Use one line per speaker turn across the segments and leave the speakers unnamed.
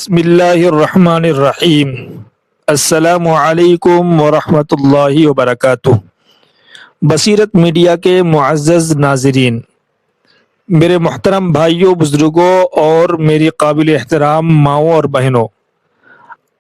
بسم اللہ الرحمن الرحیم۔ السلام علیکم ورحمۃ اللہ وبرکاتہ۔ بصیرت میڈیا کے معزز ناظرین، میرے محترم بھائیوں، بزرگوں اور میری قابل احترام ماؤں اور بہنوں،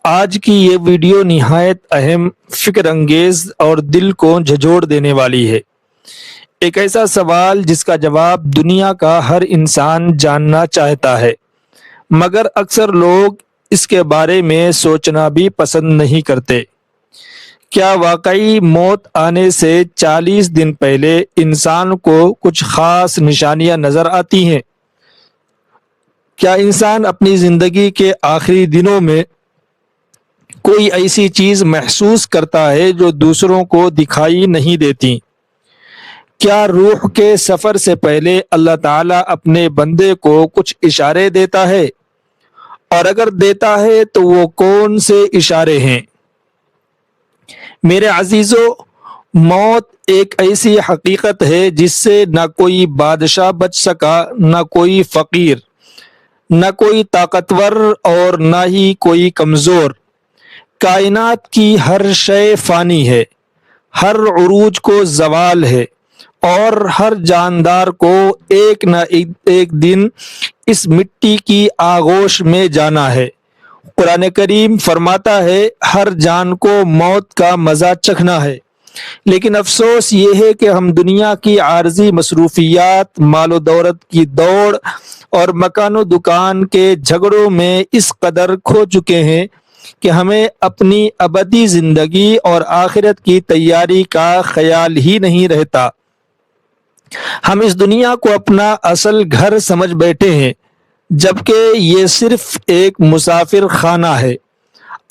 آج کی یہ ویڈیو نہایت اہم، فکر انگیز اور دل کو جھنجھوڑ دینے والی ہے۔ ایک ایسا سوال جس کا جواب دنیا کا ہر انسان جاننا چاہتا ہے، مگر اکثر لوگ اس کے بارے میں سوچنا بھی پسند نہیں کرتے۔ کیا واقعی موت آنے سے 40 دن پہلے انسان کو کچھ خاص نشانیاں نظر آتی ہیں؟ کیا انسان اپنی زندگی کے آخری دنوں میں کوئی ایسی چیز محسوس کرتا ہے جو دوسروں کو دکھائی نہیں دیتی؟ کیا روح کے سفر سے پہلے اللہ تعالیٰ اپنے بندے کو کچھ اشارے دیتا ہے؟ اور اگر دیتا ہے تو وہ کون سے اشارے ہیں؟ میرے عزیزو، موت ایک ایسی حقیقت ہے جس سے نہ کوئی بادشاہ بچ سکا، نہ کوئی فقیر، نہ کوئی طاقتور اور نہ ہی کوئی کمزور۔ کائنات کی ہر شے فانی ہے، ہر عروج کو زوال ہے، اور ہر جاندار کو ایک نہ ایک دن اس مٹی کی آغوش میں جانا ہے۔ قرآن کریم فرماتا ہے ہر جان کو موت کا مزہ چکھنا ہے، لیکن افسوس یہ ہے کہ ہم دنیا کی عارضی مصروفیات، مال و دولت کی دوڑ اور مکان و دکان کے جھگڑوں میں اس قدر کھو چکے ہیں کہ ہمیں اپنی ابدی زندگی اور آخرت کی تیاری کا خیال ہی نہیں رہتا۔ ہم اس دنیا کو اپنا اصل گھر سمجھ بیٹھے ہیں، جبکہ یہ صرف ایک مسافر خانہ ہے۔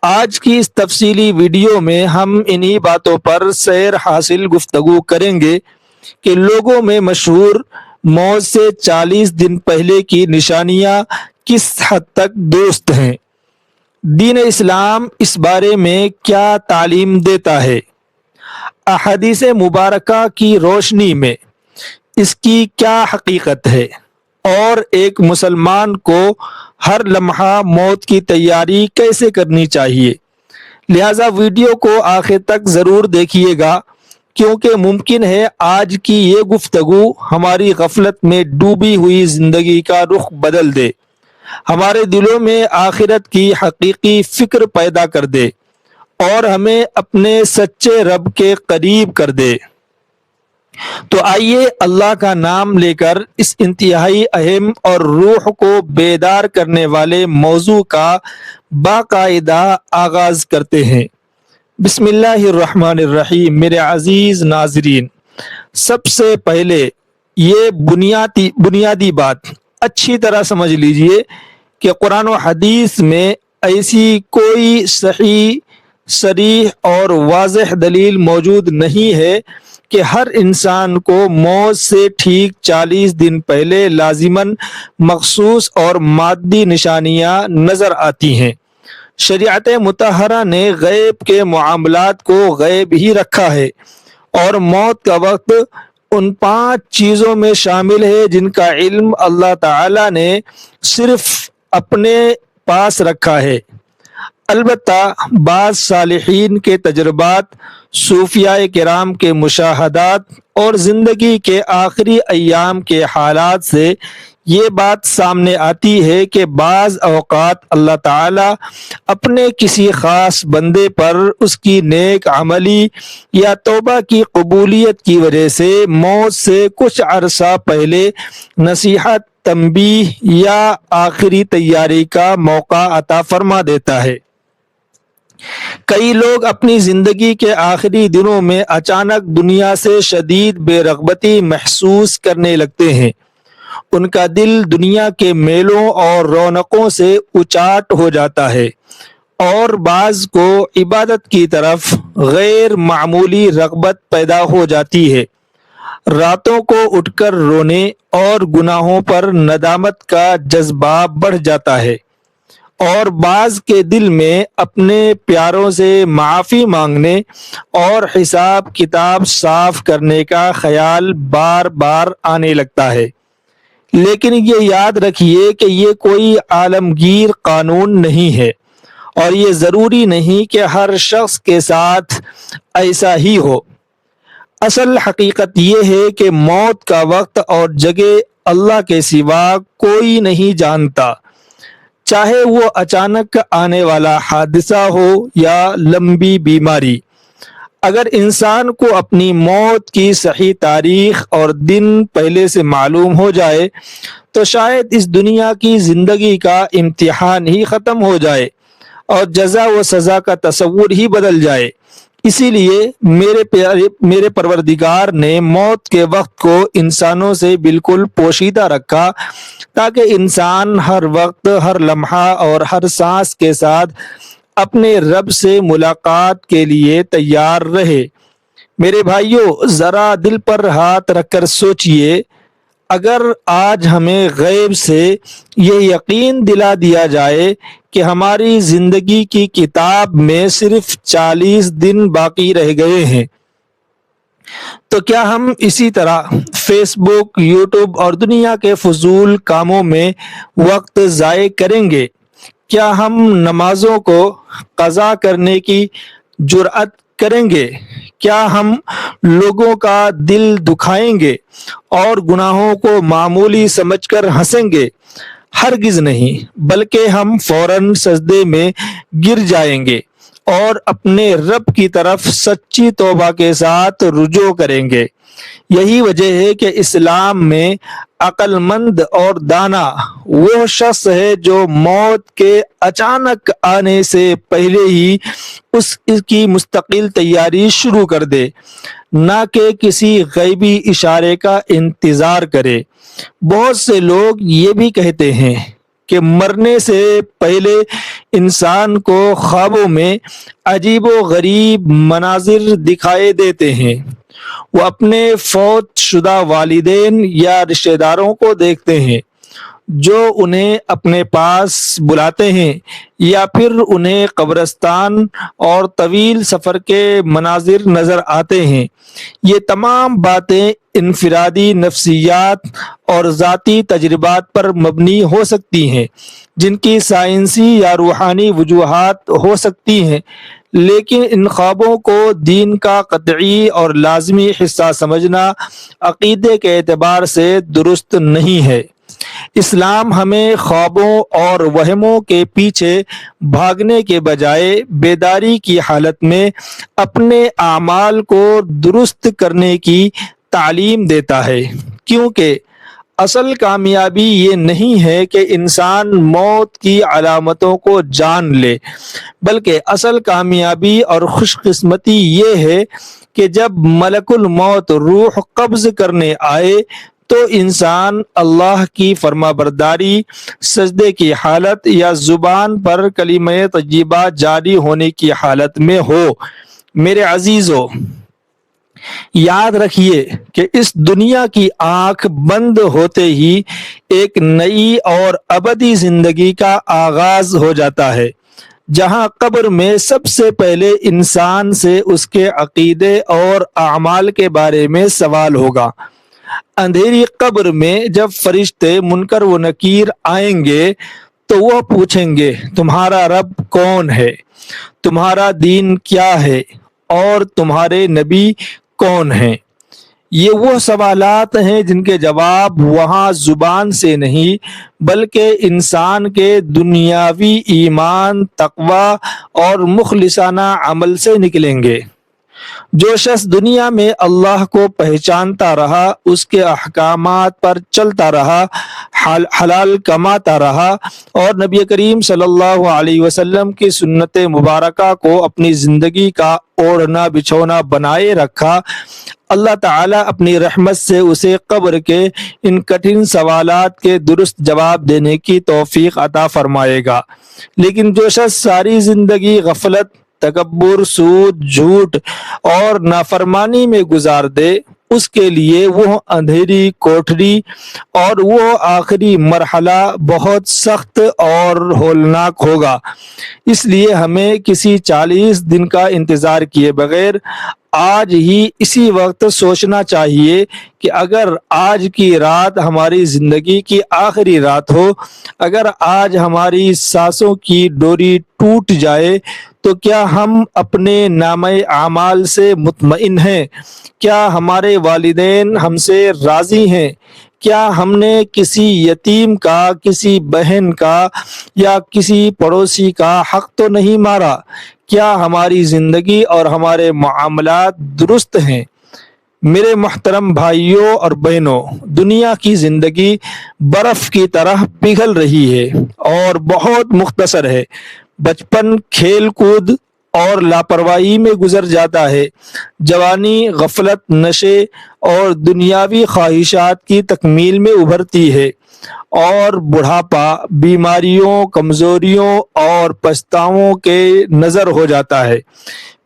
آج کی اس تفصیلی ویڈیو میں ہم انہی باتوں پر سیر حاصل گفتگو کریں گے کہ لوگوں میں مشہور موت سے 40 دن پہلے کی نشانیاں کس حد تک درست ہیں، دین اسلام اس بارے میں کیا تعلیم دیتا ہے، احادیث مبارکہ کی روشنی میں اس کی کیا حقیقت ہے، اور ایک مسلمان کو ہر لمحہ موت کی تیاری کیسے کرنی چاہیے۔ لہذا ویڈیو کو آخر تک ضرور دیکھیے گا، کیونکہ ممکن ہے آج کی یہ گفتگو ہماری غفلت میں ڈوبی ہوئی زندگی کا رخ بدل دے، ہمارے دلوں میں آخرت کی حقیقی فکر پیدا کر دے اور ہمیں اپنے سچے رب کے قریب کر دے۔ تو آئیے اللہ کا نام لے کر اس انتہائی اہم اور روح کو بیدار کرنے والے موضوع کا باقاعدہ آغاز کرتے ہیں۔ بسم اللہ الرحمن الرحیم۔ میرے عزیز ناظرین، سب سے پہلے یہ بنیادی بات اچھی طرح سمجھ لیجئے کہ قرآن و حدیث میں ایسی کوئی صحیح، صریح اور واضح دلیل موجود نہیں ہے کہ ہر انسان کو موت سے ٹھیک 40 دن پہلے لازماً مخصوص اور مادی نشانیاں نظر آتی ہیں۔ شریعت مطہرہ نے غیب کے معاملات کو غیب ہی رکھا ہے، اور موت کا وقت ان 5 چیزوں میں شامل ہے جن کا علم اللہ تعالی نے صرف اپنے پاس رکھا ہے۔ البتہ بعض صالحین کے تجربات، صوفیاء کرام کے مشاہدات اور زندگی کے آخری ایام کے حالات سے یہ بات سامنے آتی ہے کہ بعض اوقات اللہ تعالی اپنے کسی خاص بندے پر اس کی نیک عملی یا توبہ کی قبولیت کی وجہ سے موت سے کچھ عرصہ پہلے نصیحت، تنبیہ یا آخری تیاری کا موقع عطا فرما دیتا ہے۔ کئی لوگ اپنی زندگی کے آخری دنوں میں اچانک دنیا سے شدید بے رغبتی محسوس کرنے لگتے ہیں۔ ان کا دل دنیا کے میلوں اور رونقوں سے اچاٹ ہو جاتا ہے، اور بعض کو عبادت کی طرف غیر معمولی رغبت پیدا ہو جاتی ہے۔ راتوں کو اٹھ کر رونے اور گناہوں پر ندامت کا جذبہ بڑھ جاتا ہے، اور بعض کے دل میں اپنے پیاروں سے معافی مانگنے اور حساب کتاب صاف کرنے کا خیال بار بار آنے لگتا ہے۔ لیکن یہ یاد رکھیے کہ یہ کوئی عالمگیر قانون نہیں ہے، اور یہ ضروری نہیں کہ ہر شخص کے ساتھ ایسا ہی ہو۔ اصل حقیقت یہ ہے کہ موت کا وقت اور جگہ اللہ کے سوا کوئی نہیں جانتا، چاہے وہ اچانک آنے والا حادثہ ہو یا لمبی بیماری۔ اگر انسان کو اپنی موت کی صحیح تاریخ اور دن پہلے سے معلوم ہو جائے تو شاید اس دنیا کی زندگی کا امتحان ہی ختم ہو جائے اور جزا و سزا کا تصور ہی بدل جائے۔ اسی لیے میرے پروردگار نے موت کے وقت کو انسانوں سے بالکل پوشیدہ رکھا، تاکہ انسان ہر وقت، ہر لمحہ اور ہر سانس کے ساتھ اپنے رب سے ملاقات کے لیے تیار رہے۔ میرے بھائیوں، ذرا دل پر ہاتھ رکھ کر سوچئے، اگر آج ہمیں غیب سے یہ یقین دلا دیا جائے کہ ہماری زندگی کی کتاب میں صرف 40 دن باقی رہ گئے ہیں، تو کیا ہم اسی طرح فیس بک، یوٹیوب اور دنیا کے فضول کاموں میں وقت ضائع کریں گے؟ کیا ہم نمازوں کو قضا کرنے کی جرأت کریں گے؟ کیا ہم لوگوں کا دل دکھائیں گے اور گناہوں کو معمولی سمجھ کر ہنسیں گے؟ ہرگز نہیں، بلکہ ہم فوراً سجدے میں گر جائیں گے اور اپنے رب کی طرف سچی توبہ کے ساتھ رجوع کریں گے۔ یہی وجہ ہے کہ اسلام میں عقل مند اور دانا وہ شخص ہے جو موت کے اچانک آنے سے پہلے ہی اس کی مستقل تیاری شروع کر دے، نہ کہ کسی غیبی اشارے کا انتظار کرے۔ بہت سے لوگ یہ بھی کہتے ہیں کہ مرنے سے پہلے انسان کو خوابوں میں عجیب و غریب مناظر دکھائی دیتے ہیں۔ وہ اپنے فوت شدہ والدین یا رشتہ داروں کو دیکھتے ہیں جو انہیں اپنے پاس بلاتے ہیں، یا پھر انہیں قبرستان اور طویل سفر کے مناظر نظر آتے ہیں۔ یہ تمام باتیں انفرادی نفسیات اور ذاتی تجربات پر مبنی ہو سکتی ہیں، جن کی سائنسی یا روحانی وجوہات ہو سکتی ہیں، لیکن ان خوابوں کو دین کا قطعی اور لازمی حصہ سمجھنا عقیدے کے اعتبار سے درست نہیں ہے۔ اسلام ہمیں خوابوں اور وہموں کے پیچھے بھاگنے کے بجائے بیداری کی حالت میں اپنے اعمال کو درست کرنے کی تعلیم دیتا ہے، کیونکہ اصل کامیابی یہ نہیں ہے کہ انسان موت کی علامتوں کو جان لے، بلکہ اصل کامیابی اور خوش قسمتی یہ ہے کہ جب ملک الموت روح قبض کرنے آئے تو انسان اللہ کی فرما برداری، سجدے کی حالت یا زبان پر کلمہ طیبہ جاری ہونے کی حالت میں ہو۔ میرے عزیزو، یاد رکھیے کہ اس دنیا کی آنکھ بند ہوتے ہی ایک نئی اور ابدی زندگی کا آغاز ہو جاتا ہے، جہاں قبر میں سب سے پہلے انسان سے اس کے عقیدے اور اعمال کے بارے میں سوال ہوگا۔ اندھیری قبر میں جب فرشتے منکر و نکیر آئیں گے تو وہ پوچھیں گے، تمہارا رب کون ہے؟ تمہارا دین کیا ہے؟ اور تمہارے نبی کون ہیں؟ یہ وہ سوالات ہیں جن کے جواب وہاں زبان سے نہیں بلکہ انسان کے دنیاوی ایمان، تقوی اور مخلصانہ عمل سے نکلیں گے۔ جو شخص دنیا میں اللہ کو پہچانتا رہا، اس کے احکامات پر چلتا رہا، حلال کماتا رہا اور نبی کریم صلی اللہ علیہ وسلم کی سنت مبارکہ کو اپنی زندگی کا اوڑھنا بچھونا بنائے رکھا، اللہ تعالیٰ اپنی رحمت سے اسے قبر کے ان کٹھن سوالات کے درست جواب دینے کی توفیق عطا فرمائے گا۔ لیکن جو شخص ساری زندگی غفلت، تکبر، سود، جھوٹ اور نافرمانی میں گزار دے، اس کے لیے وہ اندھیری کوٹھری اور وہ آخری مرحلہ بہت سخت اور ہولناک ہوگا۔ اس لیے ہمیں کسی 40 دن کا انتظار کیے بغیر آج ہی اسی وقت سوچنا چاہیے کہ اگر آج کی رات ہماری زندگی کی آخری رات ہو، اگر آج ہماری سانسوں کی ڈوری ٹوٹ جائے تو کیا ہم اپنے نامہ اعمال سے مطمئن ہیں؟ کیا ہمارے والدین ہم سے راضی ہیں؟ کیا ہم نے کسی یتیم کا، کسی بہن کا یا کسی پڑوسی کا حق تو نہیں مارا؟ کیا ہماری زندگی اور ہمارے معاملات درست ہیں؟ میرے محترم بھائیوں اور بہنوں، دنیا کی زندگی برف کی طرح پگھل رہی ہے اور بہت مختصر ہے۔ بچپن کھیل کود اور لاپرواہی میں گزر جاتا ہے، جوانی غفلت، نشے اور دنیاوی خواہشات کی تکمیل میں ابھرتی ہے، اور بڑھاپا بیماریوں، کمزوریوں اور پچھتاووں کے نظر ہو جاتا ہے۔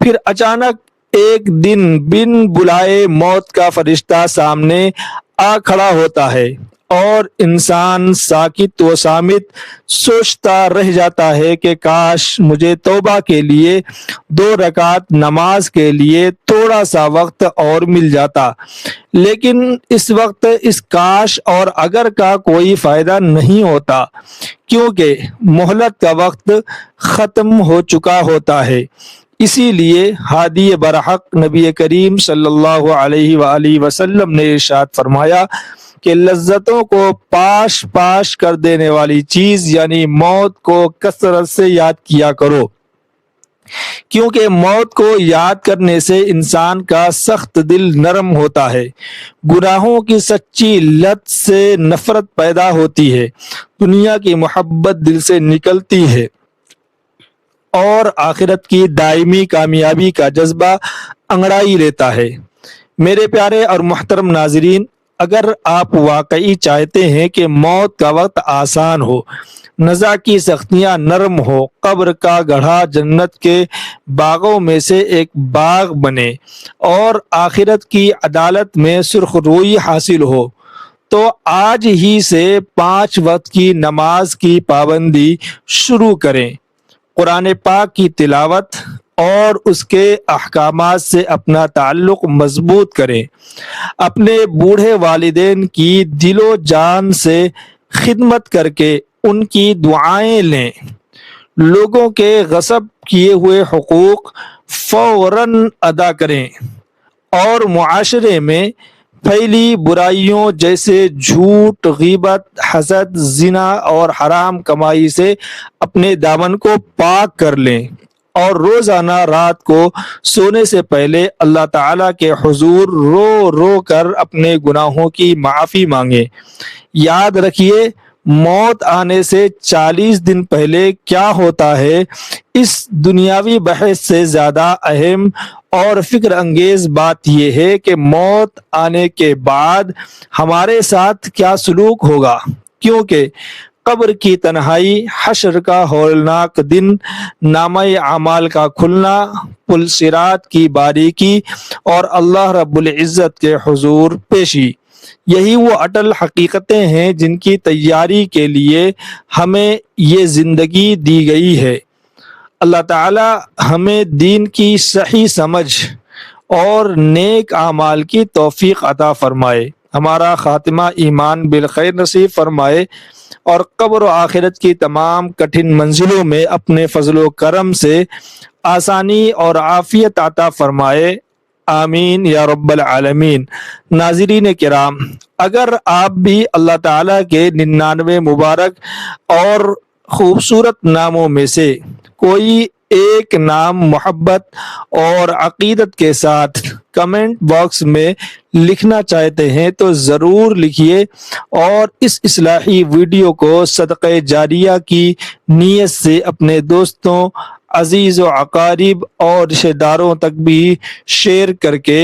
پھر اچانک ایک دن بن بلائے موت کا فرشتہ سامنے آ کھڑا ہوتا ہے اور انسان ساکت و صامت سوچتا رہ جاتا ہے کہ کاش مجھے توبہ کے لیے 2 رکعت نماز کے لیے تھوڑا سا وقت اور مل جاتا۔ لیکن اس وقت اس کاش اور اگر کا کوئی فائدہ نہیں ہوتا، کیونکہ مہلت کا وقت ختم ہو چکا ہوتا ہے۔ اسی لیے ہادی برحق نبی کریم صلی اللہ علیہ وآلہ وسلم نے ارشاد فرمایا کہ لذتوں کو پاش پاش کر دینے والی چیز یعنی موت کو کثرت سے یاد کیا کرو، کیونکہ موت کو یاد کرنے سے انسان کا سخت دل نرم ہوتا ہے، گناہوں کی سچی لت سے نفرت پیدا ہوتی ہے، دنیا کی محبت دل سے نکلتی ہے، اور آخرت کی دائمی کامیابی کا جذبہ انگڑائی لیتا ہے۔ میرے پیارے اور محترم ناظرین، اگر آپ واقعی چاہتے ہیں کہ موت کا وقت آسان ہو، نزا کی سختیاں نرم ہو، قبر کا گڑھا جنت کے باغوں میں سے ایک باغ بنے اور آخرت کی عدالت میں سرخ روئی حاصل ہو، تو آج ہی سے 5 وقت کی نماز کی پابندی شروع کریں، قرآن پاک کی تلاوت اور اس کے احکامات سے اپنا تعلق مضبوط کریں، اپنے بوڑھے والدین کی دل و جان سے خدمت کر کے ان کی دعائیں لیں، لوگوں کے غصب کیے ہوئے حقوق فوراً ادا کریں، اور معاشرے میں پھیلی برائیوں جیسے جھوٹ، غیبت، حسد، زنا اور حرام کمائی سے اپنے دامن کو پاک کر لیں، اور روزانہ رات کو سونے سے پہلے اللہ تعالیٰ کے حضور رو رو کر اپنے گناہوں کی معافی مانگیں۔ یاد رکھیے، موت آنے سے 40 دن پہلے کیا ہوتا ہے، اس دنیاوی بحث سے زیادہ اہم اور فکر انگیز بات یہ ہے کہ موت آنے کے بعد ہمارے ساتھ کیا سلوک ہوگا، کیونکہ قبر کی تنہائی، حشر کا ہولناک دن، نامہ اعمال کا کھلنا، پل صراط کی باریکی اور اللہ رب العزت کے حضور پیشی، یہی وہ اٹل حقیقتیں ہیں جن کی تیاری کے لیے ہمیں یہ زندگی دی گئی ہے۔ اللہ تعالی ہمیں دین کی صحیح سمجھ اور نیک اعمال کی توفیق عطا فرمائے، ہمارا خاتمہ ایمان بالخیر نصیب فرمائے، اور قبر و آخرت کی تمام کٹھن منزلوں میں اپنے فضل و کرم سے آسانی اور عافیت عطا فرمائے، آمین یا رب العالمین۔ ناظرین کرام، اگر آپ بھی اللہ تعالیٰ کے 99 مبارک اور خوبصورت ناموں میں سے کوئی ایک نام محبت اور عقیدت کے ساتھ کمنٹ باکس میں لکھنا چاہتے ہیں تو ضرور لکھیے، اور اس اصلاحی ویڈیو کو صدقہ جاریہ کی نیت سے اپنے دوستوں، عزیز و اقارب اور رشتہ داروں تک بھی شیئر کر کے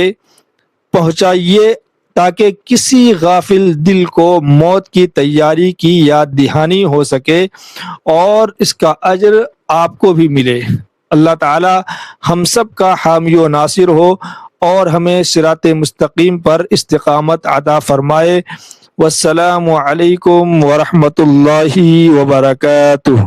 پہنچائیے، تاکہ کسی غافل دل کو موت کی تیاری کی یاد دہانی ہو سکے اور اس کا اجر آپ کو بھی ملے۔ اللہ تعالی ہم سب کا حامی و ناصر ہو اور ہمیں صراط مستقیم پر استقامت عطا فرمائے۔ والسلام علیکم ورحمۃ اللہ وبرکاتہ۔